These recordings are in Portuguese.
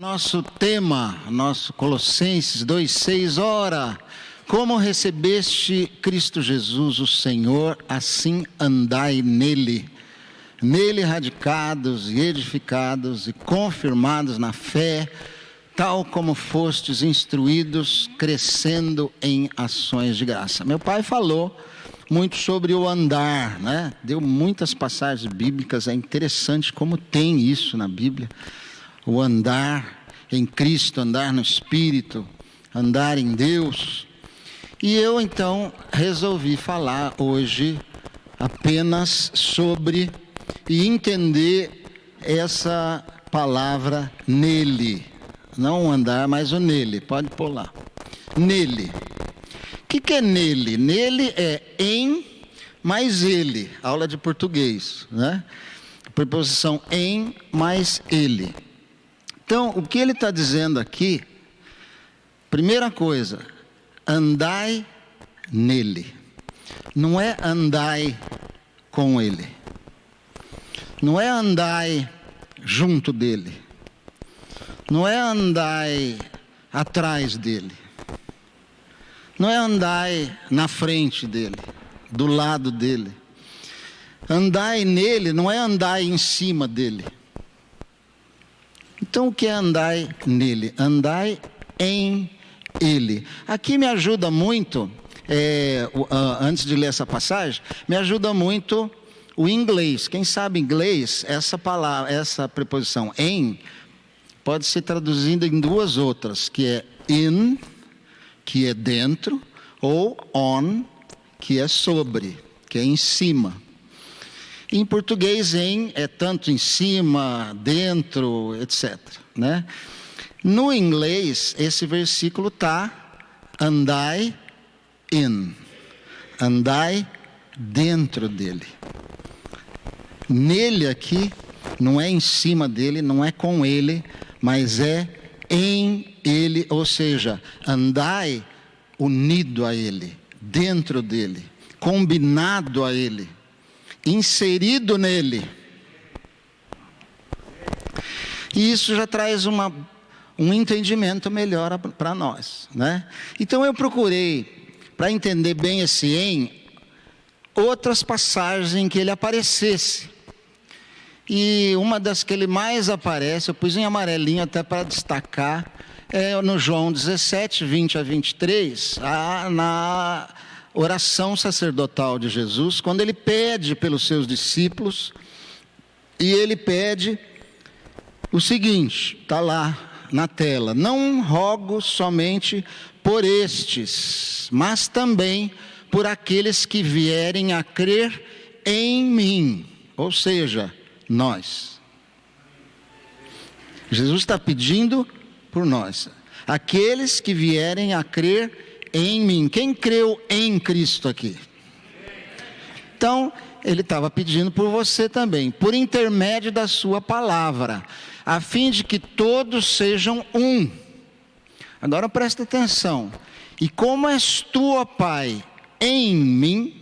Nosso tema, nosso Colossenses 2,6, ora, como recebeste Cristo Jesus, o Senhor, assim andai nele, radicados e edificados e confirmados na fé, tal como fostes instruídos, crescendo em ações de graça. Meu pai falou muito sobre o andar, né? Deu muitas passagens bíblicas, é interessante como tem isso na Bíblia. O andar em Cristo, andar no Espírito, andar em Deus. E eu então resolvi falar hoje apenas sobre e entender essa palavra nele. Não o andar, mas o nele. Pode pôr lá. Nele. O que é nele? Nele é em mais ele. Aula de português, né? Preposição em mais ele. Então, o que ele está dizendo aqui, primeira coisa, andai nele. Não é andai com ele. Não é andai junto dele. Não é andai atrás dele. Não é andai na frente dele, do lado dele. Andai nele não é andai em cima dele. Então, o que é andai nele? Andai em ele. Aqui me ajuda muito, antes de ler essa passagem, me ajuda muito o inglês. Quem sabe inglês, essa palavra, essa preposição em, pode ser traduzida em duas outras, que é in, que é dentro, ou on, que é sobre, que é em cima. Em português, em é tanto em cima, dentro, etc. Né? No inglês, esse versículo está andai in. Andai dentro dele. Nele aqui, não é em cima dele, não é com ele, mas é em ele, ou seja, andai unido a ele, dentro dele, combinado a ele. Inserido nele. E isso já traz um entendimento melhor para nós, né? Então eu procurei, para entender bem esse em, outras passagens em que ele aparecesse. E uma das que ele mais aparece, eu pus em amarelinho até para destacar, é no João 17, 20 a 23, na oração sacerdotal de Jesus, quando ele pede pelos seus discípulos, e ele pede o seguinte, está lá na tela: não rogo somente por estes, mas também por aqueles que vierem a crer em mim, ou seja, nós. Jesus está pedindo por nós, aqueles que vierem a crer em mim. Quem creu em Cristo aqui? Então, ele estava pedindo por você também, por intermédio da sua palavra, a fim de que todos sejam um. Agora presta atenção. E como és tu, ó Pai, em mim,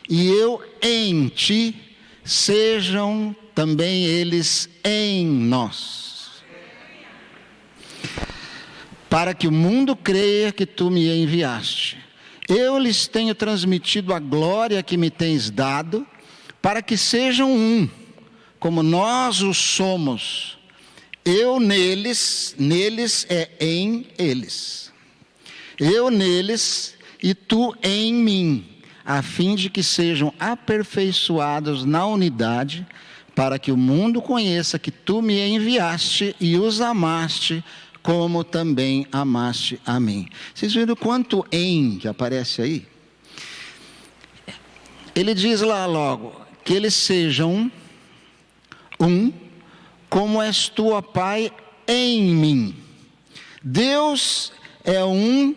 e eu em ti, sejam também eles em nós, para que o mundo creia que tu me enviaste. Eu lhes tenho transmitido a glória que me tens dado, para que sejam um, como nós o somos. Eu neles é em eles. Eu neles e tu em mim, a fim de que sejam aperfeiçoados na unidade, para que o mundo conheça que tu me enviaste e os amaste, como também amaste a mim. Vocês viram quanto em que aparece aí? Ele diz lá logo, que eles sejam um, como és tu, ó Pai, em mim. Deus é um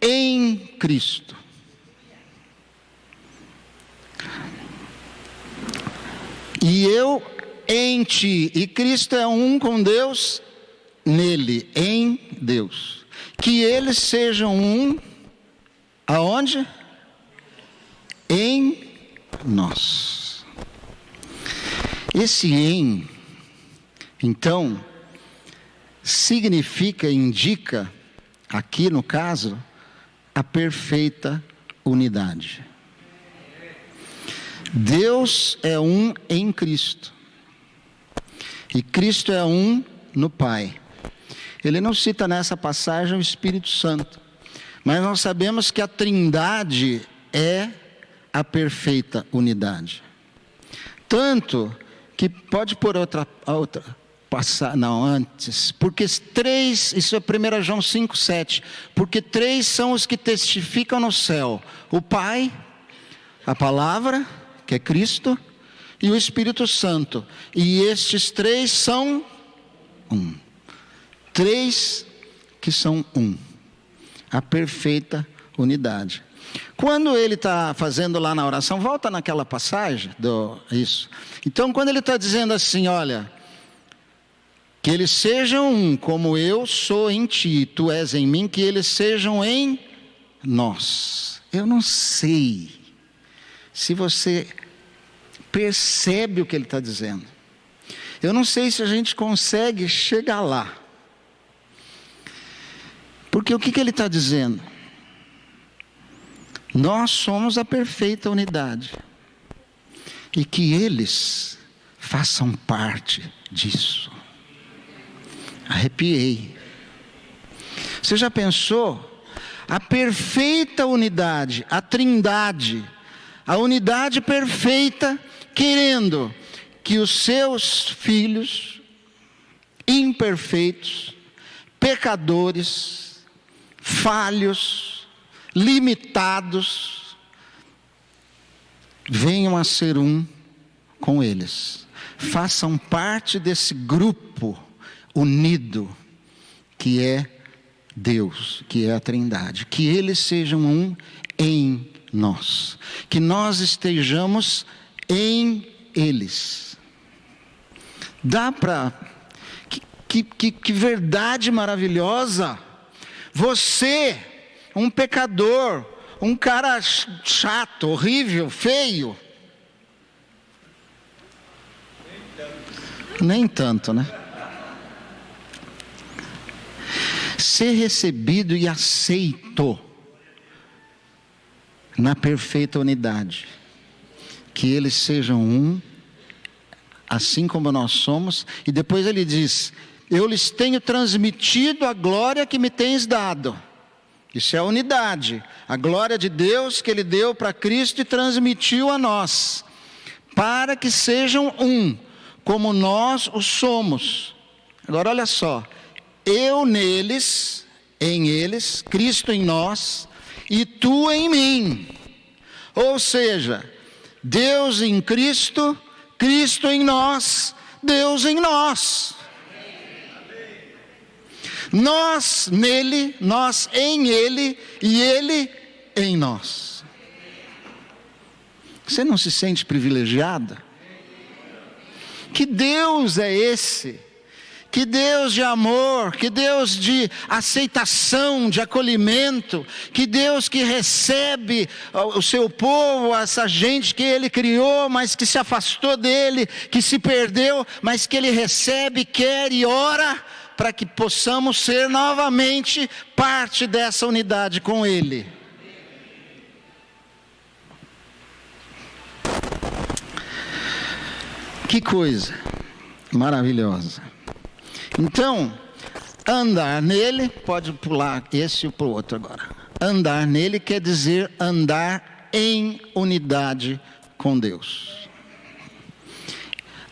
em Cristo. E eu em ti. E Cristo é um com Deus nele, em Deus. Que eles sejam um, aonde? Em nós. Esse em, então, significa, indica, aqui no caso, a perfeita unidade. Deus é um em Cristo. E Cristo é um no Pai. Ele não cita nessa passagem o Espírito Santo. Mas nós sabemos que a Trindade é a perfeita unidade. Tanto que pode pôr outra passar, não, antes. Porque três, isso é 1 João 5,7. Porque três são os que testificam no céu: o Pai, a Palavra, que é Cristo, e o Espírito Santo. E estes três são um. Três que são um. A perfeita unidade. Quando ele está fazendo lá na oração, volta naquela passagem, isso. Então, quando ele está dizendo assim, olha, que eles sejam um, como eu sou em ti, tu és em mim, que eles sejam em nós. Eu não sei se você percebe o que ele está dizendo. Eu não sei se a gente consegue chegar lá. Porque o que ele está dizendo? Nós somos a perfeita unidade. E que eles façam parte disso. Arrepiei. Você já pensou? A perfeita unidade, a Trindade, a unidade perfeita, querendo que os seus filhos, imperfeitos, pecadores, falhos, limitados, venham a ser um com eles. Façam parte desse grupo unido que é Deus, que é a Trindade. Que eles sejam um em nós. Que nós estejamos em eles. Dá para... Que verdade maravilhosa! Você, um pecador, um cara chato, horrível, feio. Nem tanto, né? Ser recebido e aceito na perfeita unidade. Que eles sejam um, assim como nós somos. E depois ele diz: eu lhes tenho transmitido a glória que me tens dado. Isso é a unidade. A glória de Deus que Ele deu para Cristo e transmitiu a nós. Para que sejam um, como nós o somos. Agora olha só. Eu neles, em eles, Cristo em nós, e tu em mim. Ou seja, Deus em Cristo, Cristo em nós, Deus em nós. Nós nele, nós em ele e ele em nós. Você não se sente privilegiada? Que Deus é esse? Que Deus de amor, que Deus de aceitação, de acolhimento, que Deus que recebe o seu povo, essa gente que Ele criou, mas que se afastou dEle, que se perdeu, mas que Ele recebe, quer e ora, para que possamos ser novamente parte dessa unidade com Ele. Que coisa maravilhosa. Então, andar nele, pode pular esse para o outro agora. Andar nele quer dizer andar em unidade com Deus.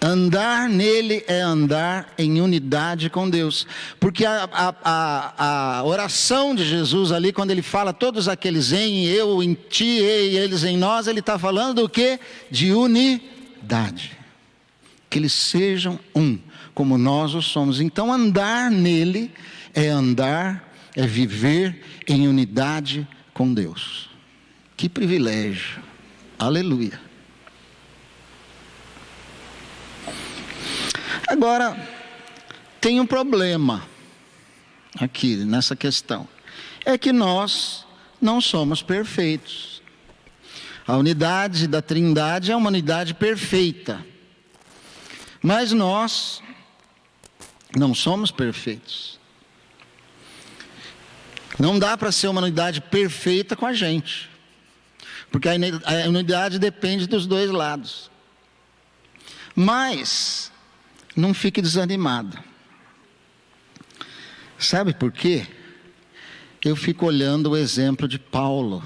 Andar nele é andar em unidade com Deus. Porque a oração de Jesus ali, quando ele fala todos aqueles em, eu em ti, e eles em nós, ele está falando do quê? De unidade. Que eles sejam um, como nós o somos. Então andar nele é andar, é viver em unidade com Deus. Que privilégio. Aleluia. Agora, tem um problema aqui nessa questão. É que nós não somos perfeitos. A unidade da Trindade é uma unidade perfeita. Mas nós Não somos perfeitos. Não dá para ser uma unidade perfeita com a gente. Porque a unidade depende dos dois lados. Mas, não fique desanimado. Sabe por quê? Eu fico olhando o exemplo de Paulo.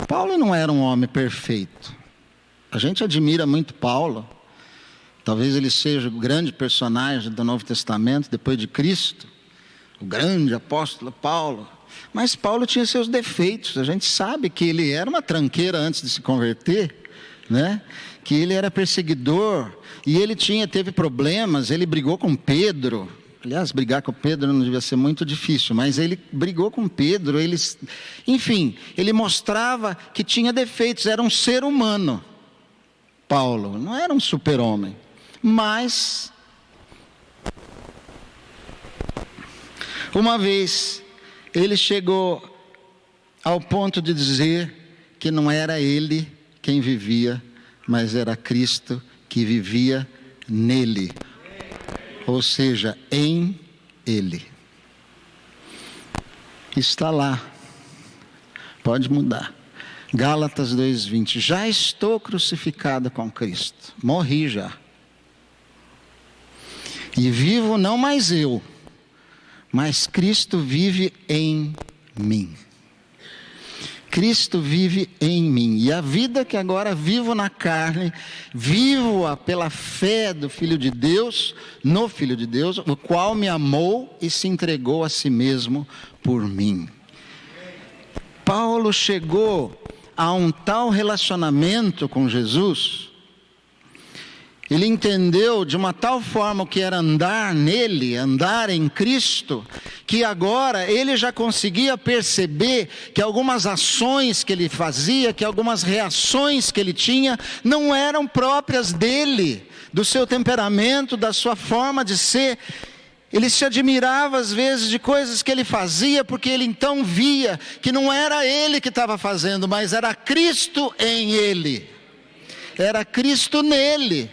Paulo não era um homem perfeito. A gente admira muito Paulo. Talvez ele seja o grande personagem do Novo Testamento, depois de Cristo. O grande apóstolo Paulo. Mas Paulo tinha seus defeitos. A gente sabe que ele era uma tranqueira antes de se converter, né? Que ele era perseguidor. E ele teve problemas. Ele brigou com Pedro. Aliás, brigar com Pedro não devia ser muito difícil, mas ele brigou com Pedro, enfim, ele mostrava que tinha defeitos, era um ser humano, Paulo, não era um super-homem, mas, uma vez, ele chegou ao ponto de dizer que não era ele quem vivia, mas era Cristo que vivia nele. Ou seja, em Ele. Está lá. Pode mudar. Gálatas 2:20. Já estou crucificado com Cristo. Morri já. E vivo não mais eu, mas Cristo vive em mim. Cristo vive em mim. E a vida que agora vivo na carne, vivo-a pela fé do Filho de Deus, no Filho de Deus, o qual me amou e se entregou a si mesmo por mim. Paulo chegou a um tal relacionamento com Jesus, ele entendeu de uma tal forma o que era andar nele, andar em Cristo, que agora ele já conseguia perceber que algumas ações que ele fazia, que algumas reações que ele tinha, não eram próprias dele, do seu temperamento, da sua forma de ser. Ele se admirava às vezes de coisas que ele fazia, porque ele então via que não era ele que estava fazendo, mas era Cristo em ele, era Cristo nele.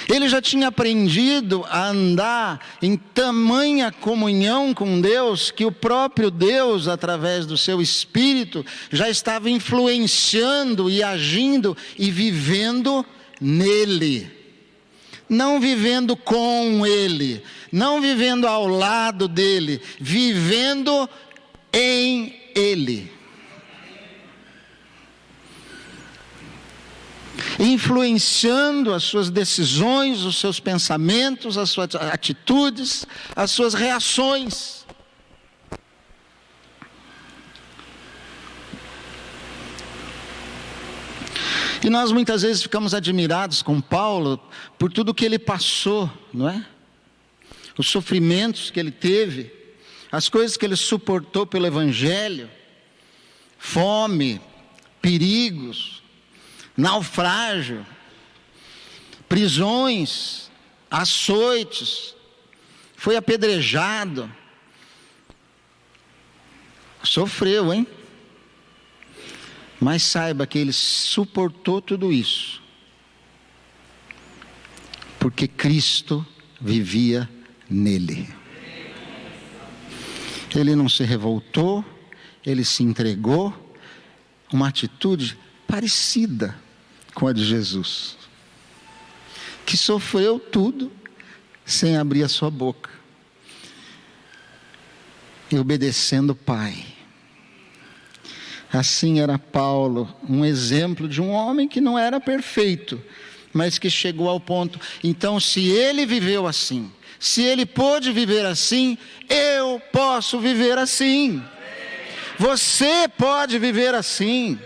Ele já tinha aprendido a andar em tamanha comunhão com Deus, que o próprio Deus, através do seu Espírito, já estava influenciando e agindo e vivendo nele. Não vivendo com ele, não vivendo ao lado dele, vivendo em ele. Influenciando as suas decisões, os seus pensamentos, as suas atitudes, as suas reações. E nós muitas vezes ficamos admirados com Paulo por tudo que ele passou, não é? Os sofrimentos que ele teve, as coisas que ele suportou pelo Evangelho, fome, perigos, naufrágio, prisões, açoites, foi apedrejado, sofreu, hein? Mas saiba que ele suportou tudo isso, porque Cristo vivia nele. Ele não se revoltou, ele se entregou, uma atitude parecida com a de Jesus, que sofreu tudo sem abrir a sua boca, e obedecendo o Pai. Assim era Paulo, um exemplo de um homem que não era perfeito, mas que chegou ao ponto. Então, se ele viveu assim, se ele pôde viver assim, eu posso viver assim. Você pode viver assim.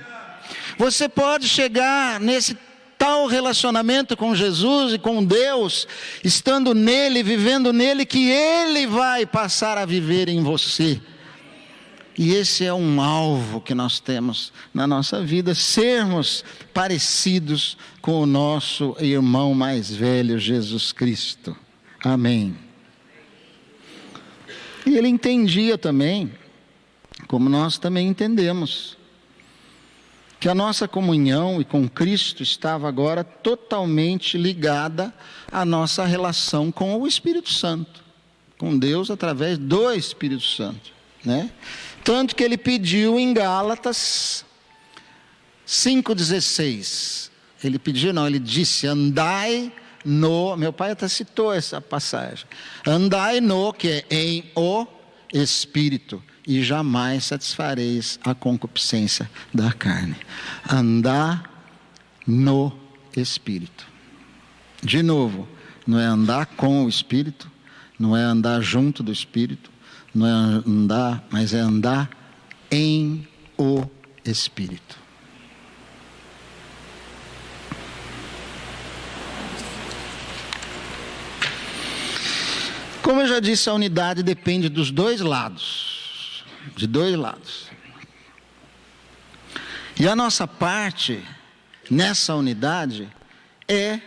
Você pode chegar nesse tal relacionamento com Jesus e com Deus, estando nele, vivendo nele, que ele vai passar a viver em você. E esse é um alvo que nós temos na nossa vida, sermos parecidos com o nosso irmão mais velho, Jesus Cristo. Amém. E ele entendia também, como nós também entendemos, que a nossa comunhão e com Cristo estava agora totalmente ligada à nossa relação com o Espírito Santo, com Deus através do Espírito Santo, né? Tanto que ele pediu em Gálatas 5,16, ele disse, andai no, meu pai até citou essa passagem, andai no, que é em o Espírito, e jamais satisfareis a concupiscência da carne. Andar no Espírito. De novo, não é andar com o Espírito, não é andar junto do Espírito, não é andar, mas é andar em o Espírito. Como eu já disse, a unidade depende dos dois lados, de dois lados. E a nossa parte nessa unidade é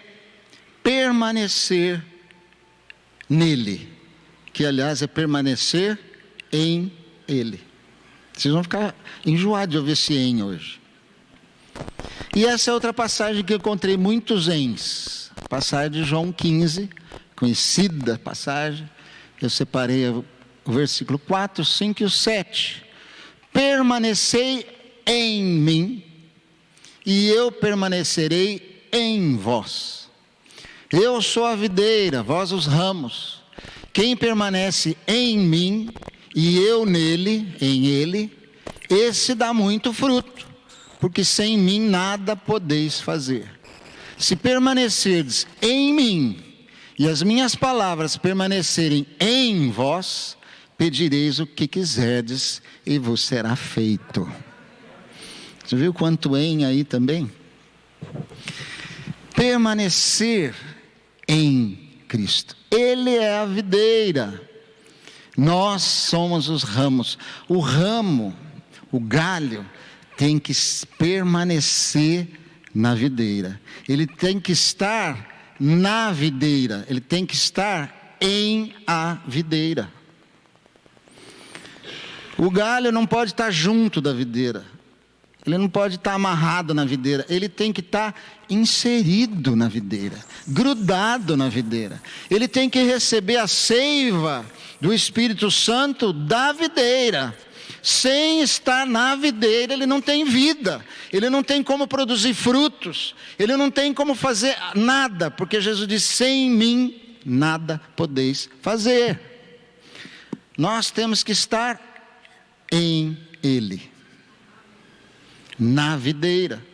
permanecer nele, que aliás é permanecer em ele. Vocês vão ficar enjoados de ouvir esse em hoje. E essa é outra passagem que eu encontrei muitos ens, passagem de João 15, conhecida passagem, eu separei o versículo 4, 5 e o 7. Permanecei em mim, e eu permanecerei em vós. Eu sou a videira, vós os ramos. Quem permanece em mim, e eu nele, em ele, esse dá muito fruto, porque sem mim nada podeis fazer. Se permanecerdes em mim, e as minhas palavras permanecerem em vós, pedireis o que quiserdes e vos será feito. Você viu quanto em aí também? Permanecer em Cristo. Ele é a videira. Nós somos os ramos. O ramo, o galho, tem que permanecer na videira. Ele tem que estar na videira, ele tem que estar em a videira. O galho não pode estar junto da videira, ele não pode estar amarrado na videira, ele tem que estar inserido na videira, grudado na videira. Ele tem que receber a seiva do Espírito Santo da videira. Sem estar na videira, ele não tem vida, ele não tem como produzir frutos, ele não tem como fazer nada, porque Jesus disse, sem mim nada podeis fazer. Nós temos que estar em ele, na videira.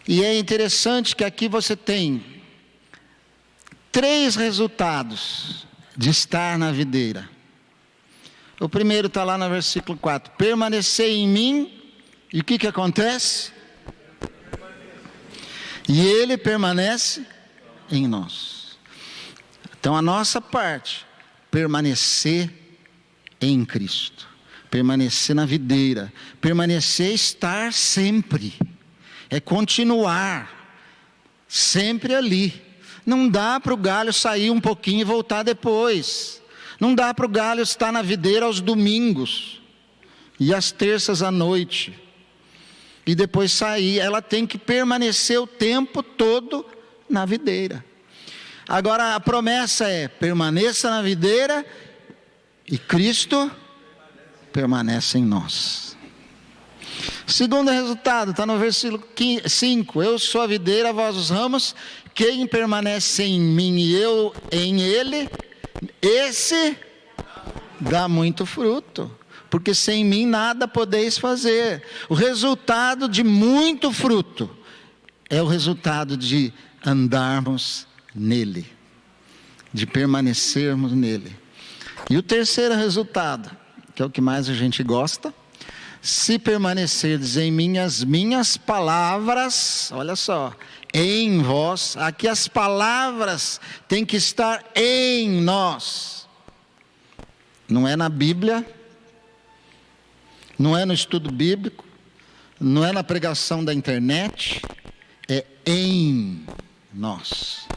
E é interessante que aqui você tem 3 resultados de estar na videira. O primeiro está lá no versículo 4. Permanecer em mim. E o que acontece? E ele permanece em nós. Então a nossa parte, permanecer em Cristo. Permanecer na videira. Permanecer, estar sempre. É continuar. Sempre ali. Não dá para o galho sair um pouquinho e voltar depois. Não dá para o galho estar na videira aos domingos e às terças à noite e depois sair. Ela tem que permanecer o tempo todo na videira. Agora a promessa é: permaneça na videira e Cristo permanece em nós. Segundo resultado está no versículo 5. Eu sou a videira, vós os ramos. Quem permanece em mim e eu em ele, esse dá muito fruto, porque sem mim nada podeis fazer. O resultado de muito fruto é o resultado de andarmos nele, de permanecermos nele. E o terceiro resultado, que é o que mais a gente gosta: se permanecerdes em mim, as minhas palavras, olha só, em vós. Aqui as palavras têm que estar em nós. Não é na Bíblia, não é no estudo bíblico, não é na pregação da internet, é em nós.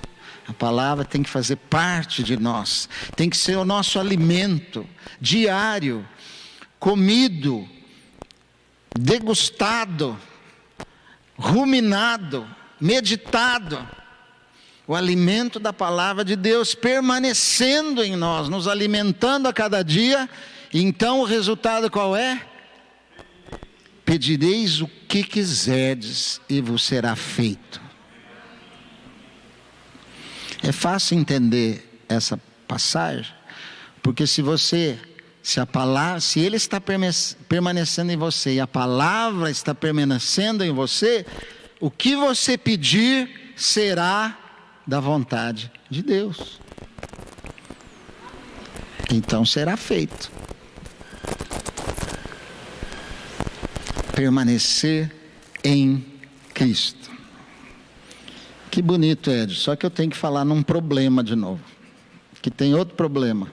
A palavra tem que fazer parte de nós, tem que ser o nosso alimento diário, comido, degustado ruminado, meditado, o alimento da palavra de Deus permanecendo em nós, nos alimentando a cada dia. Então o resultado qual é? Pedireis o que quiserdes e vos será feito. É fácil entender essa passagem, porque se ele está permanecendo em você e a palavra está permanecendo em você, o que você pedir será da vontade de Deus. Então será feito. Permanecer em Cristo. Que bonito, Ed. Só que eu tenho que falar num problema de novo. Que tem outro problema.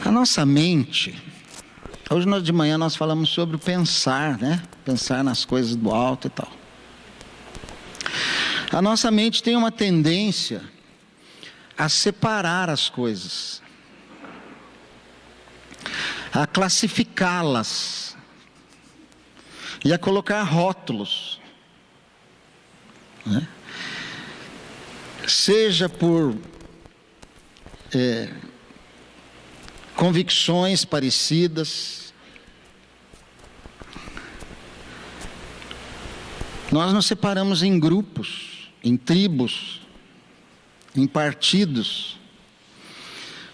A nossa mente, hoje de manhã nós falamos sobre o pensar, né? Pensar nas coisas do alto e tal. A nossa mente tem uma tendência a separar as coisas, a classificá-las e a colocar rótulos, né? Seja por convicções parecidas. Nós nos separamos em grupos, em tribos, em partidos,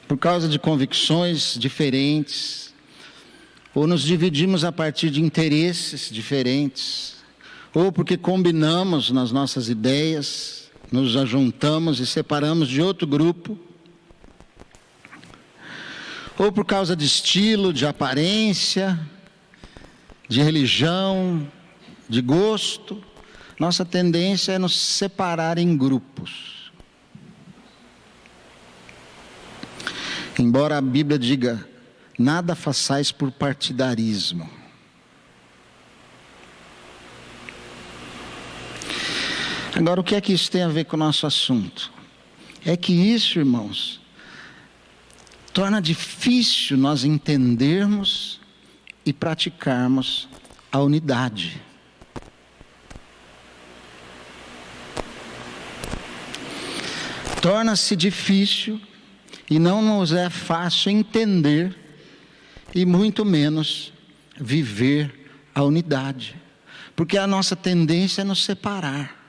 por causa de convicções diferentes, ou nos dividimos a partir de interesses diferentes, ou porque combinamos nas nossas ideias, nos ajuntamos e separamos de outro grupo, ou por causa de estilo, de aparência, de religião, de gosto. Nossa tendência é nos separar em grupos. Embora a Bíblia diga, nada façais por partidarismo. Agora, o que é que isso tem a ver com o nosso assunto? É que isso, irmãos, torna difícil nós entendermos e praticarmos a unidade. Torna-se difícil e não nos é fácil entender e muito menos viver a unidade, porque a nossa tendência é nos separar.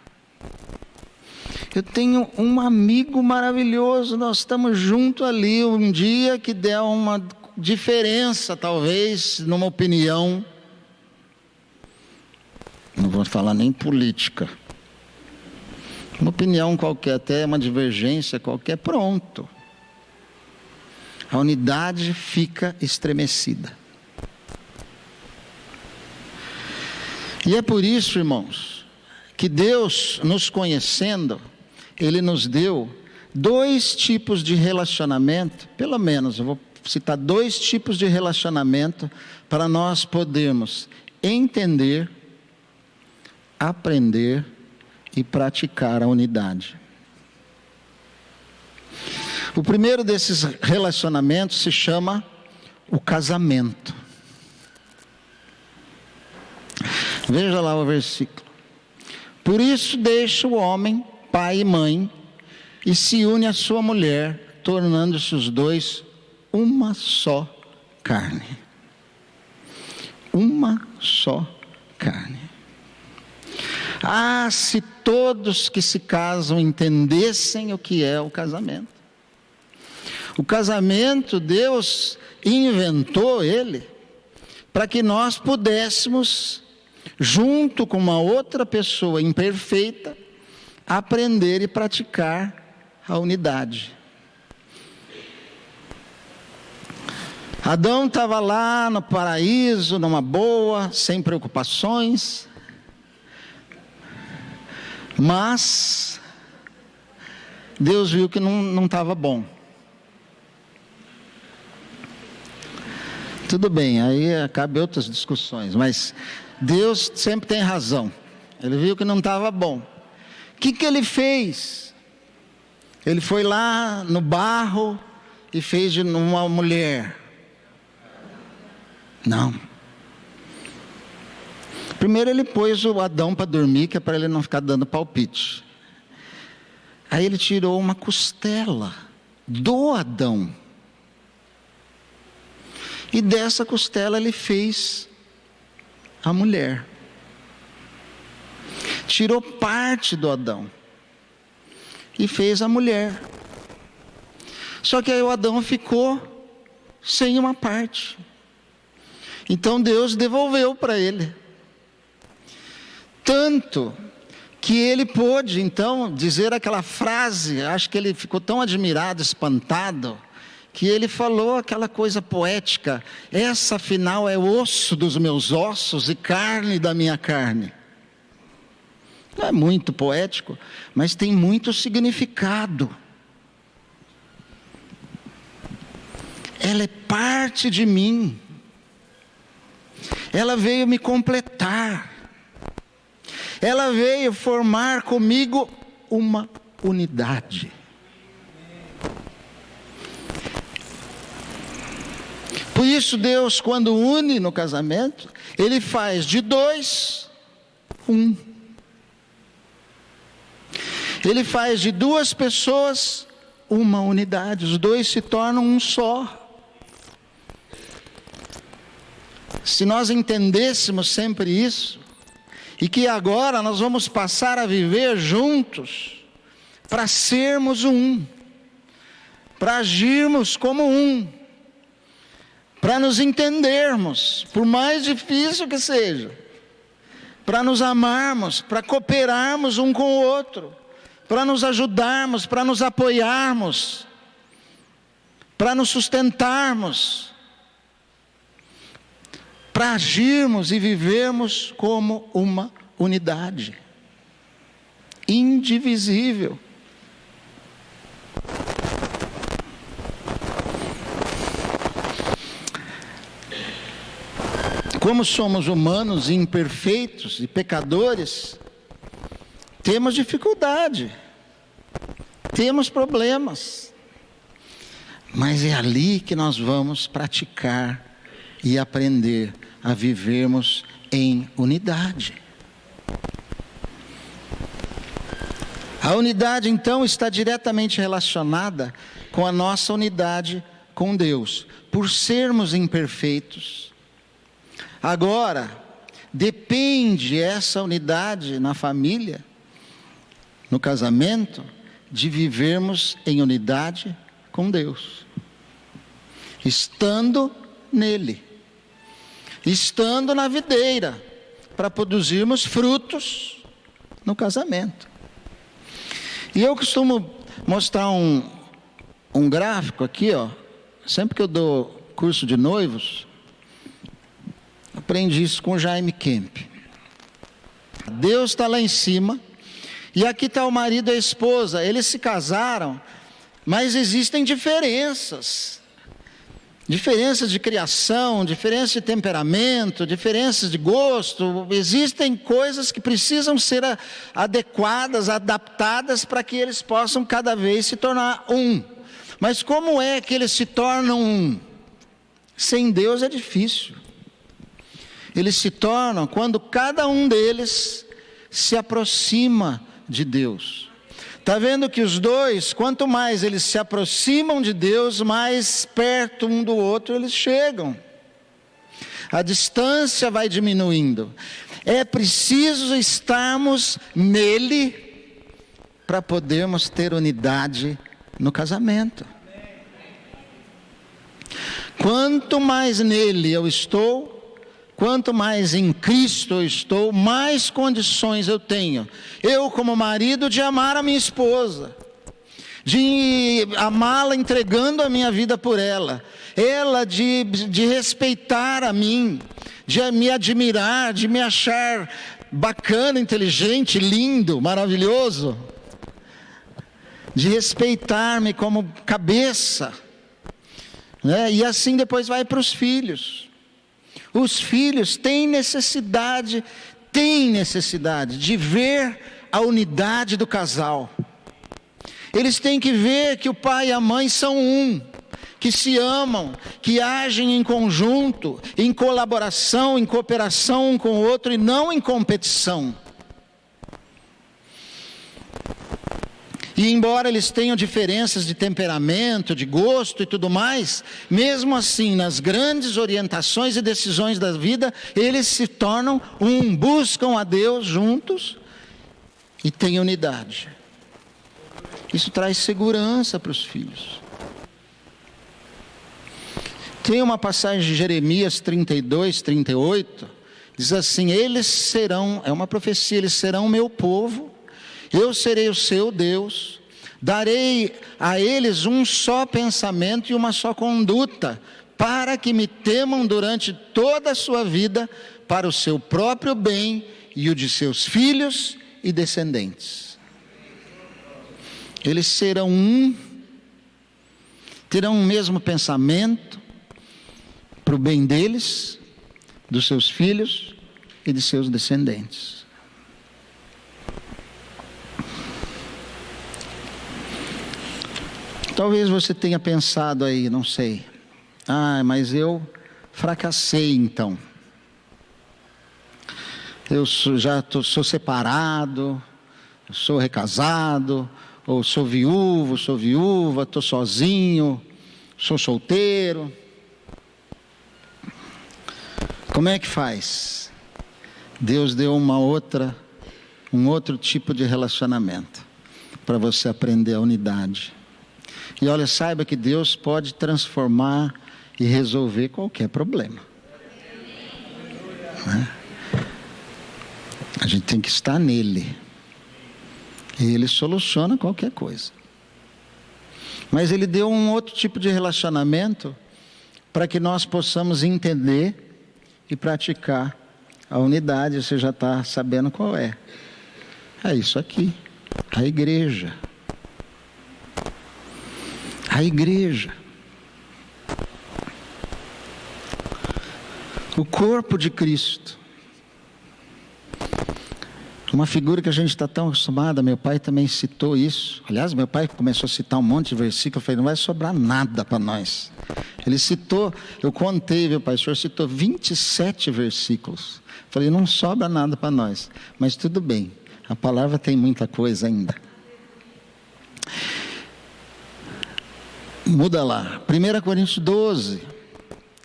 Eu tenho um amigo maravilhoso, nós estamos juntos ali, um dia que der uma diferença, talvez, numa opinião, não vou falar nem política, uma opinião qualquer, até uma divergência qualquer, pronto. A unidade fica estremecida. E é por isso, irmãos, que Deus, nos conhecendo, Ele nos deu 2 tipos de relacionamento, pelo menos, eu vou citar 2 tipos de relacionamento, para nós podermos entender, aprender e praticar a unidade. O primeiro desses relacionamentos se chama o casamento. Veja lá o versículo. Por isso deixa o homem, pai e mãe, e se une à sua mulher, tornando-se os dois uma só carne. Uma só carne. Ah, se todos que se casam entendessem o que é o casamento. O casamento, Deus inventou ele para que nós pudéssemos, junto com uma outra pessoa imperfeita, aprender e praticar a unidade. Adão estava lá no paraíso, numa boa, sem preocupações, mas Deus viu que não estava bom. Tudo bem, aí acabam outras discussões, mas Deus sempre tem razão. Ele viu que não estava bom. O que ele fez? Ele foi lá no barro e fez de uma mulher. Não. Primeiro ele pôs o Adão para dormir, que é para ele não ficar dando palpite. Aí ele tirou uma costela do Adão. E dessa costela ele fez a mulher. Tirou parte do Adão e fez a mulher. Só que aí o Adão ficou sem uma parte. Então Deus devolveu para ele. Tanto que ele pôde então dizer aquela frase, acho que ele ficou tão admirado, espantado, que ele falou aquela coisa poética: essa afinal é osso dos meus ossos e carne da minha carne. Não é muito poético, mas tem muito significado. Ela é parte de mim. Ela veio me completar. Ela veio formar comigo uma unidade. Por isso Deus, quando une no casamento, Ele faz de dois, um. Ele faz de duas pessoas uma unidade. Os dois se tornam um só. Se nós entendêssemos sempre isso, e que agora nós vamos passar a viver juntos, para sermos um, para agirmos como um, para nos entendermos, por mais difícil que seja, para nos amarmos, para cooperarmos um com o outro, para nos ajudarmos, para nos apoiarmos, para nos sustentarmos, para agirmos e vivermos como uma unidade, indivisível. Como somos humanos, imperfeitos e pecadores, temos dificuldade, temos problemas, mas é ali que nós vamos praticar e aprender a vivermos em unidade. A unidade então está diretamente relacionada com a nossa unidade com Deus, por sermos imperfeitos. Agora, depende essa unidade na família, no casamento, de vivermos em unidade com Deus, estando nele, estando na videira, para produzirmos frutos no casamento. E eu costumo mostrar um gráfico aqui, ó, sempre que eu dou curso de noivos, aprendi isso com o Jaime Kemp. Deus está lá em cima, e aqui está o marido e a esposa. Eles se casaram, mas existem diferenças. Diferenças de criação, diferenças de temperamento, diferenças de gosto. Existem coisas que precisam ser adequadas, adaptadas, para que eles possam cada vez se tornar um. Mas como é que eles se tornam um? Sem Deus é difícil. Eles se tornam quando cada um deles se aproxima de Deus. Está vendo que os dois, quanto mais eles se aproximam de Deus, mais perto um do outro eles chegam. A distância vai diminuindo. É preciso estarmos nele para podermos ter unidade no casamento. Quanto mais nele eu estou, quanto mais em Cristo eu estou, mais condições eu tenho. Eu, como marido, de amar a minha esposa, de amá-la entregando a minha vida por ela. Ela de respeitar a mim, de me admirar, de me achar bacana, inteligente, lindo, maravilhoso. De respeitar-me como cabeça, né? E assim depois vai para os filhos. Os filhos têm necessidade de ver a unidade do casal. Eles têm que ver que o pai e a mãe são um, que se amam, que agem em conjunto, em colaboração, em cooperação um com o outro e não em competição. E embora eles tenham diferenças de temperamento, de gosto e tudo mais, mesmo assim, nas grandes orientações e decisões da vida, eles se tornam buscam a Deus juntos e têm unidade. Isso traz segurança para os filhos. Tem uma passagem de Jeremias 32, 38, diz assim: eles serão, é uma profecia, eles serão meu povo, eu serei o seu Deus, darei a eles um só pensamento e uma só conduta, para que me temam durante toda a sua vida, para o seu próprio bem e o de seus filhos e descendentes. Eles serão terão o mesmo pensamento, para o bem deles, dos seus filhos e de seus descendentes. Talvez você tenha pensado aí, não sei, mas eu fracassei então. Eu sou separado, sou recasado, ou sou viúva, estou sozinho, sou solteiro. Como é que faz? Deus deu um outro tipo de relacionamento, para você aprender a unidade. E olha, saiba que Deus pode transformar e resolver qualquer problema. Né? A gente tem que estar nele. E ele soluciona qualquer coisa. Mas ele deu um outro tipo de relacionamento para que nós possamos entender e praticar a unidade. Você já está sabendo qual é. É isso aqui, a igreja. A igreja. O corpo de Cristo. Uma figura que a gente está tão acostumado, meu pai também citou isso. Aliás, meu pai começou a citar um monte de versículos, eu falei, não vai sobrar nada para nós. Ele citou, eu contei, meu pai, o senhor citou 27 versículos. Eu falei, não sobra nada para nós, mas tudo bem, a palavra tem muita coisa ainda. Muda lá, 1 Coríntios 12,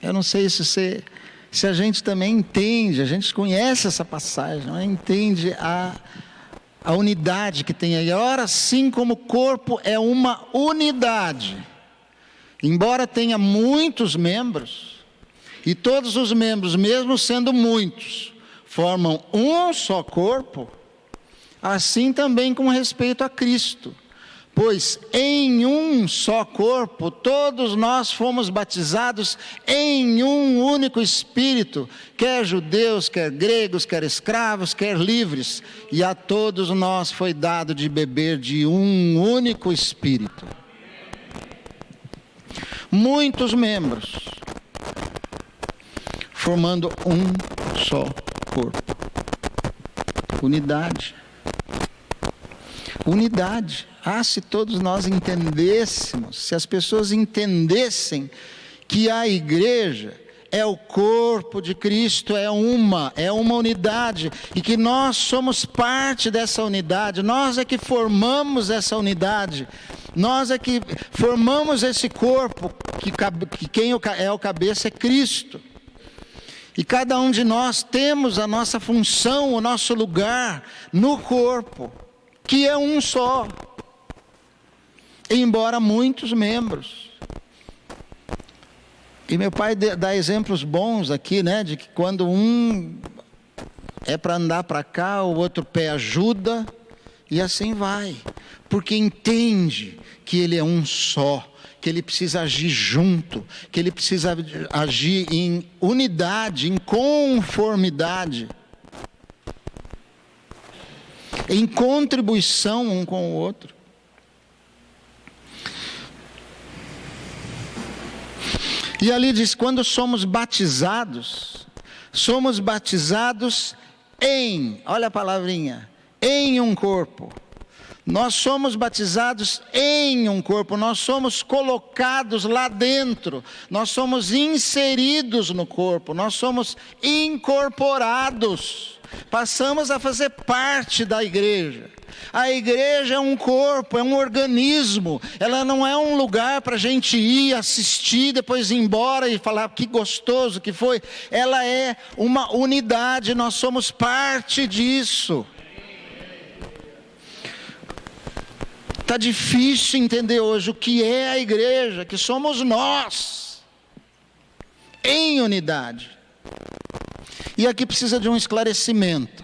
eu não sei se a gente também entende, a gente conhece essa passagem, não é? Entende a unidade que tem aí. Ora, assim como o corpo é uma unidade, embora tenha muitos membros, e todos os membros, mesmo sendo muitos, formam um só corpo, assim também com respeito a Cristo. Pois em um só corpo, todos nós fomos batizados em um único Espírito, quer judeus, quer gregos, quer escravos, quer livres, e a todos nós foi dado de beber de um único Espírito. Muitos membros, formando um só corpo. Unidade. Unidade. Se todos nós entendêssemos, se as pessoas entendessem que a igreja é o corpo de Cristo, é uma unidade, e que nós somos parte dessa unidade, nós é que formamos essa unidade, nós é que formamos esse corpo, que quem é o cabeça é Cristo. E cada um de nós temos a nossa função, o nosso lugar no corpo, que é um só. Embora muitos membros. E meu pai dá exemplos bons aqui, né? De que quando um é para andar para cá, o outro pé ajuda, e assim vai. Porque entende que ele é um só, que ele precisa agir junto, que ele precisa agir em unidade, em conformidade, em contribuição um com o outro. E ali diz, quando somos batizados em, olha a palavrinha, em um corpo. Nós somos batizados em um corpo, nós somos colocados lá dentro, nós somos inseridos no corpo, nós somos incorporados, passamos a fazer parte da igreja. A igreja é um corpo, é um organismo, ela não é um lugar para a gente ir, assistir, depois ir embora e falar que gostoso que foi. Ela é uma unidade, nós somos parte disso. Está difícil entender hoje o que é a igreja, que somos nós, em unidade. E aqui precisa de um esclarecimento.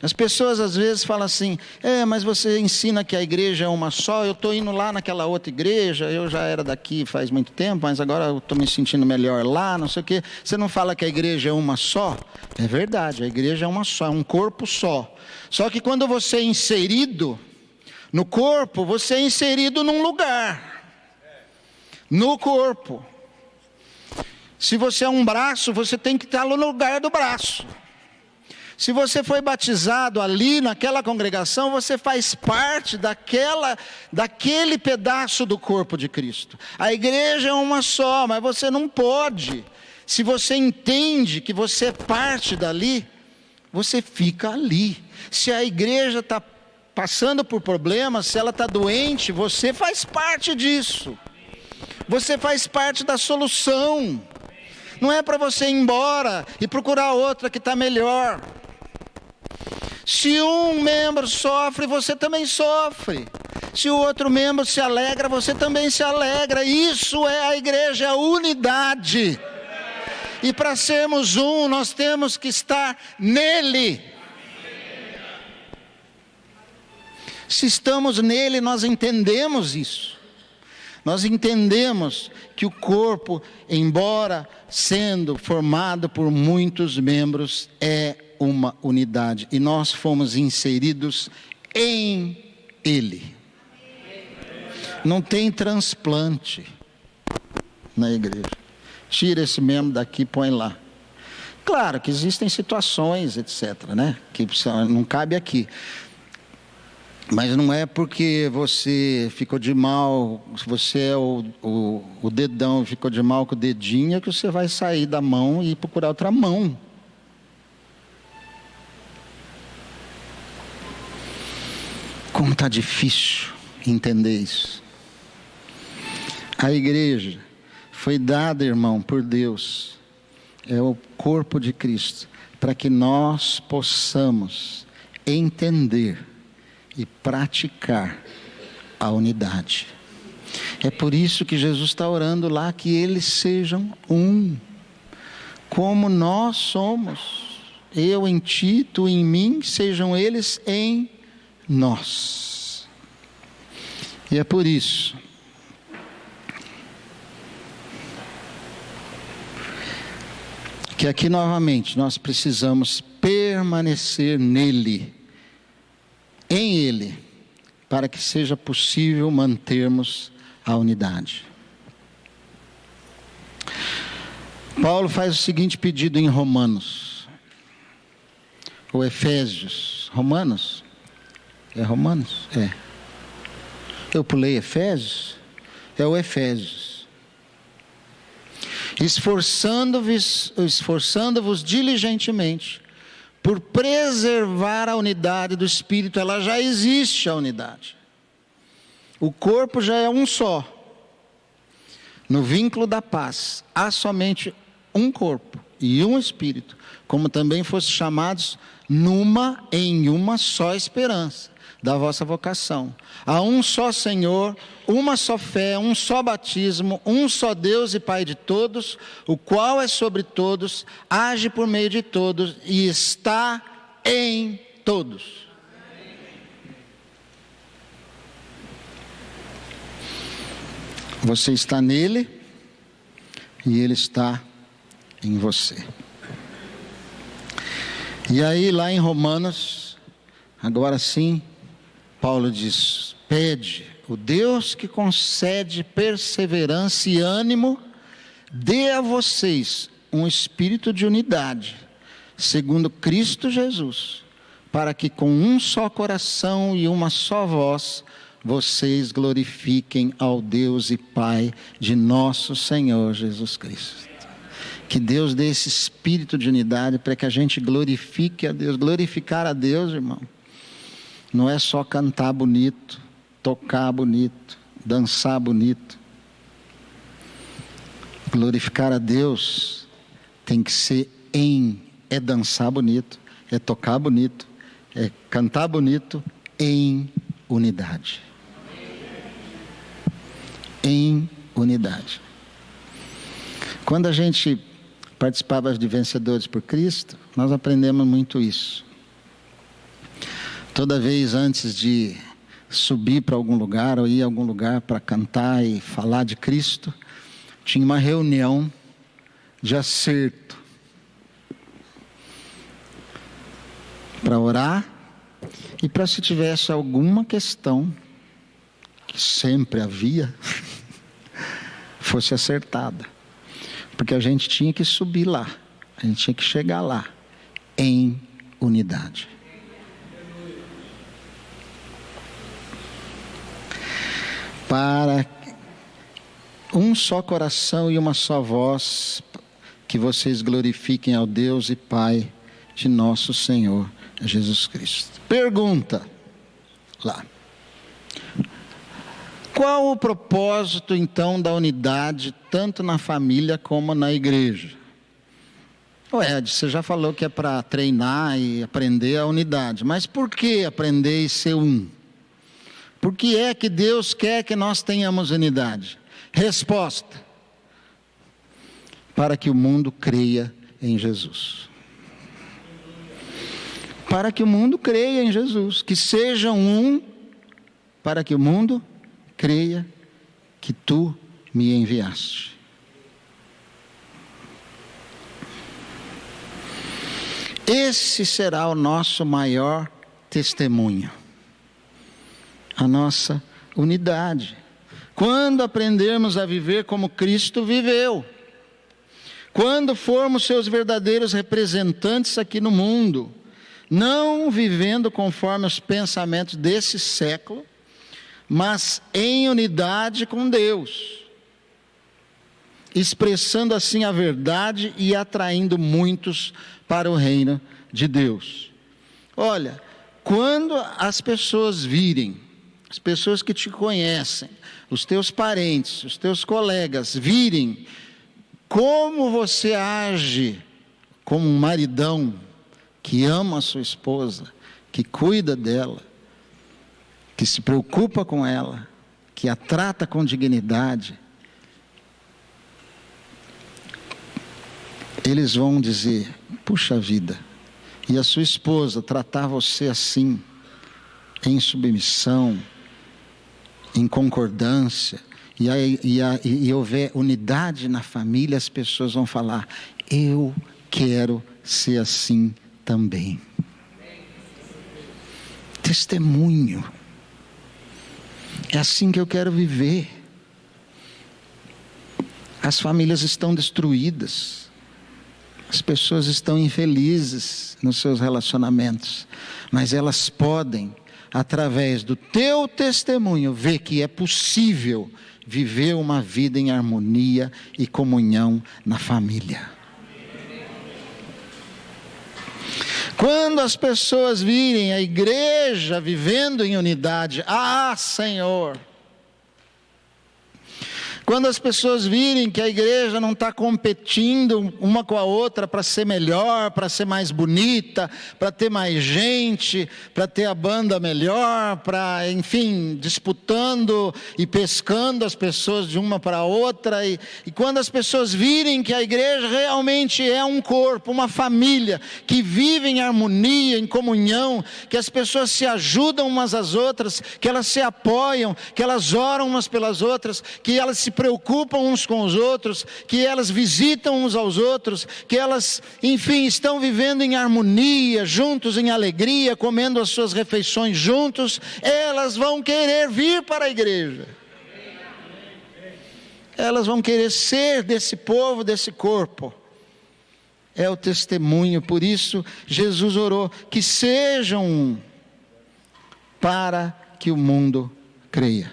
As pessoas às vezes falam assim, mas você ensina que a igreja é uma só, eu estou indo lá naquela outra igreja, eu já era daqui faz muito tempo, mas agora eu estou me sentindo melhor lá, não sei o quê. Você não fala que a igreja é uma só? É verdade, a igreja é uma só, é um corpo só. Só que quando você é inserido no corpo, você é inserido num lugar, no corpo. Se você é um braço, você tem que estar no lugar do braço. Se você foi batizado ali naquela congregação, você faz parte daquele pedaço do corpo de Cristo. A igreja é uma só, mas você não pode. Se você entende que você é parte dali, você fica ali. Se a igreja está passando por problemas, se ela está doente, você faz parte disso. Você faz parte da solução. Não é para você ir embora e procurar outra que está melhor. Se um membro sofre, você também sofre. Se o outro membro se alegra, você também se alegra. Isso é a igreja, é a unidade. E para sermos um, nós temos que estar nele. Se estamos nele, nós entendemos isso. Nós entendemos que o corpo, embora sendo formado por muitos membros, é uma unidade. E nós fomos inseridos em ele. Não tem transplante na igreja. Tira esse membro daqui e põe lá. Claro que existem situações, etc., né? Que não cabe aqui. Mas não é porque você ficou de mal, se você é o dedão, ficou de mal com o dedinho, que você vai sair da mão e procurar outra mão. Como está difícil entender isso. A igreja foi dada, irmão, por Deus, é o corpo de Cristo, para que nós possamos entender e praticar a unidade. É por isso que Jesus está orando lá, que eles sejam um, como nós somos. Eu em ti, tu em mim, sejam eles em nós. E é por isso que aqui novamente nós precisamos permanecer nele, em ele, para que seja possível mantermos a unidade. Paulo faz o seguinte pedido em Romanos, ou Efésios, Romanos? É Romanos? É. Eu pulei Efésios? É o Efésios. Esforçando-vos diligentemente por preservar a unidade do Espírito. Ela já existe, a unidade. O corpo já é um só. No vínculo da paz, há somente um corpo e um Espírito, como também foste chamados em uma só esperança da vossa vocação. Há um só Senhor, uma só fé, um só batismo, um só Deus e Pai de todos, o qual é sobre todos, age por meio de todos e está em todos. Você está nele e ele está em você. E aí lá em Romanos, agora sim, Paulo diz: pede, o Deus que concede perseverança e ânimo, dê a vocês um espírito de unidade, segundo Cristo Jesus, para que com um só coração e uma só voz, vocês glorifiquem ao Deus e Pai de nosso Senhor Jesus Cristo. Que Deus dê esse espírito de unidade para que a gente glorifique a Deus. Glorificar a Deus, irmão, não é só cantar bonito, tocar bonito, dançar bonito. Glorificar a Deus tem que ser é dançar bonito, é tocar bonito, é cantar bonito em unidade. Em unidade. Quando a gente participava de Vencedores por Cristo, nós aprendemos muito isso. Toda vez antes de subir para algum lugar ou ir a algum lugar para cantar e falar de Cristo, tinha uma reunião de acerto para orar e para se tivesse alguma questão, que sempre havia, fosse acertada. Porque a gente tinha que subir lá, a gente tinha que chegar lá, em unidade. Para um só coração e uma só voz, que vocês glorifiquem ao Deus e Pai de nosso Senhor Jesus Cristo. Pergunta lá. Qual o propósito então da unidade, tanto na família como na igreja? Ed, você já falou que é para treinar e aprender a unidade, mas por que aprender e ser um? Por que é que Deus quer que nós tenhamos unidade? Resposta: para que o mundo creia em Jesus. Para que o mundo creia em Jesus, que sejam um, para que o mundo creia que tu me enviaste. Esse será o nosso maior testemunho, a nossa unidade. Quando aprendermos a viver como Cristo viveu, quando formos seus verdadeiros representantes aqui no mundo, não vivendo conforme os pensamentos desse século, mas em unidade com Deus, expressando assim a verdade e atraindo muitos para o reino de Deus. Olha, quando as pessoas virem, as pessoas que te conhecem, os teus parentes, os teus colegas, virem como você age como um maridão que ama a sua esposa, que cuida dela, que se preocupa com ela, que a trata com dignidade, eles vão dizer: puxa vida, e a sua esposa tratar você assim, em submissão, em concordância, e houver unidade na família, as pessoas vão falar: eu quero ser assim também. Testemunho. É assim que eu quero viver. As famílias estão destruídas. As pessoas estão infelizes nos seus relacionamentos. Mas elas podem, através do teu testemunho, ver que é possível viver uma vida em harmonia e comunhão na família. Quando as pessoas virem a igreja vivendo em unidade, Senhor. Quando as pessoas virem que a igreja não está competindo uma com a outra para ser melhor, para ser mais bonita, para ter mais gente, para ter a banda melhor, para, enfim, disputando e pescando as pessoas de uma para a outra. E quando as pessoas virem que a igreja realmente é um corpo, uma família, que vive em harmonia, em comunhão, que as pessoas se ajudam umas às outras, que elas se apoiam, que elas oram umas pelas outras, que elas se preocupam uns com os outros, que elas visitam uns aos outros, que elas, enfim, estão vivendo em harmonia, juntos em alegria, comendo as suas refeições juntos, elas vão querer vir para a igreja. Elas vão querer ser desse povo, desse corpo. é o testemunho. Por isso, Jesus orou que sejam um, para que o mundo creia.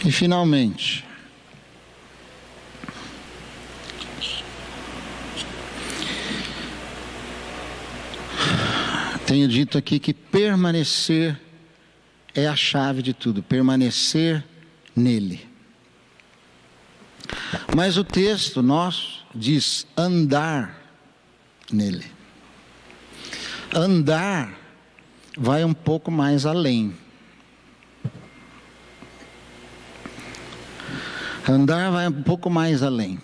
E finalmente, tenho dito aqui que permanecer é a chave de tudo, permanecer nele. Mas o texto nosso diz andar nele. Andar vai um pouco mais além. Andar vai um pouco mais além.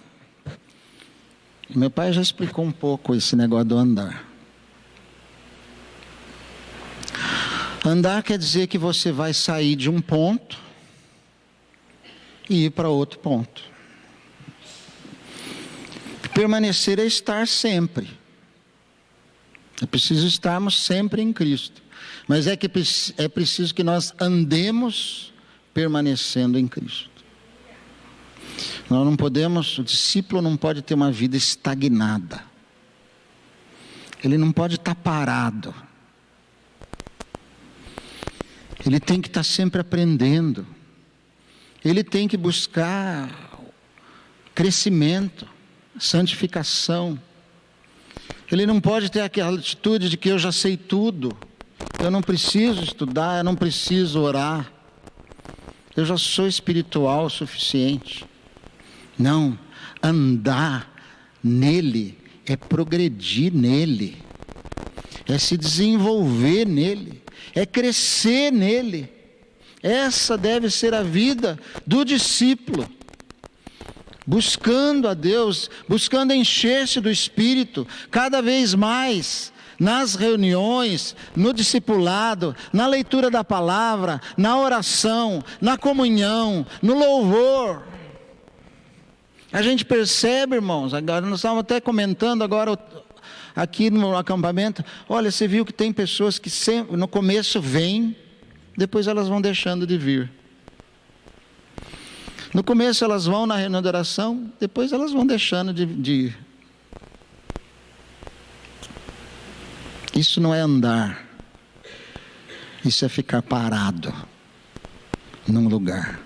Meu pai já explicou um pouco esse negócio do andar. Andar quer dizer que você vai sair de um ponto e ir para outro ponto. Permanecer é estar sempre. É preciso estarmos sempre em Cristo. Mas é preciso que nós andemos permanecendo em Cristo. Nós não podemos, o discípulo não pode ter uma vida estagnada. Ele não pode estar parado. Ele tem que estar sempre aprendendo. Ele tem que buscar crescimento, santificação. Ele não pode ter aquela atitude de que eu já sei tudo. Eu não preciso estudar, eu não preciso orar. Eu já sou espiritual o suficiente. Não, andar nele é progredir nele. É se desenvolver nele. É crescer nele. Essa deve ser a vida do discípulo. Buscando a Deus, buscando encher-se do Espírito, cada vez mais, nas reuniões, no discipulado, na leitura da palavra, na oração, na comunhão, no louvor. A gente percebe, irmãos, agora nós estávamos até comentando agora aqui no acampamento, olha, você viu que tem pessoas que sempre, no começo vêm, depois elas vão deixando de vir. No começo elas vão na reunião de oração, depois elas vão deixando de ir. Isso não é andar, isso é ficar parado num lugar.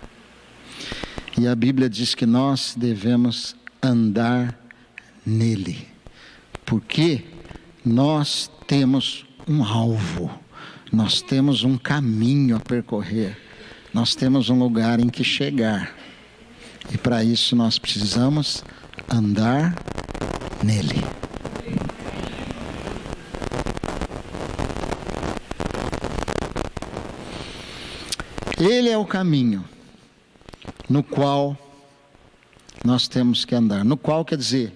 E a Bíblia diz que nós devemos andar nele. Porque nós temos um alvo, nós temos um caminho a percorrer, nós temos um lugar em que chegar. E para isso nós precisamos andar nele. Ele é o caminho no qual nós temos que andar. No qual quer dizer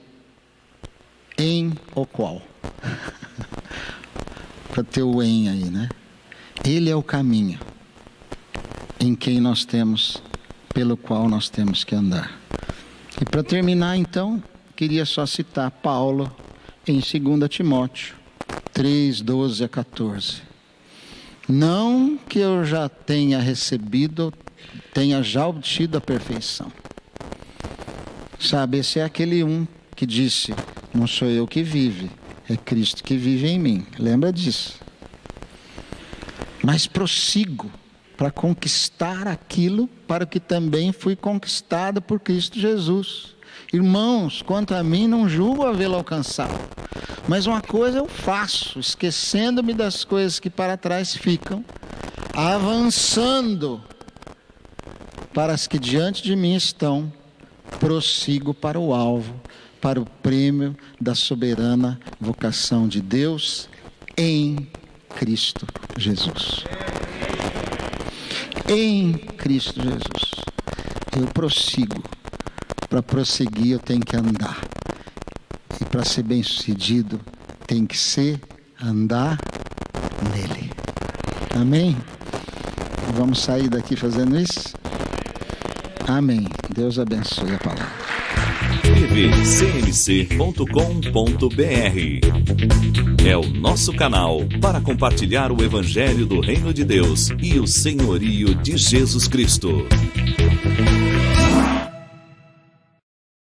em o qual. Para ter o em aí, né? Ele é o caminho em quem nós temos, pelo qual nós temos que andar. E para terminar então, queria só citar Paulo em 2 Timóteo 3, 12 a 14. Não que eu já tenha recebido, tenha já obtido a perfeição. Sabe, esse é aquele um que disse, não sou eu que vive, é Cristo que vive em mim. Lembra disso? Mas prossigo para conquistar aquilo para o que também fui conquistado por Cristo Jesus. Irmãos, quanto a mim, não julgo havê-lo alcançado. Mas uma coisa eu faço, esquecendo-me das coisas que para trás ficam, avançando para as que diante de mim estão, prossigo para o alvo, para o prêmio da soberana vocação de Deus em Cristo Jesus. Em Cristo Jesus. Eu prossigo. Para prosseguir eu tenho que andar. E para ser bem sucedido tem que ser andar nele. Amém? Vamos sair daqui fazendo isso? Amém. Deus abençoe a palavra. tvcmc.com.br é o nosso canal para compartilhar o Evangelho do Reino de Deus e o senhorio de Jesus Cristo.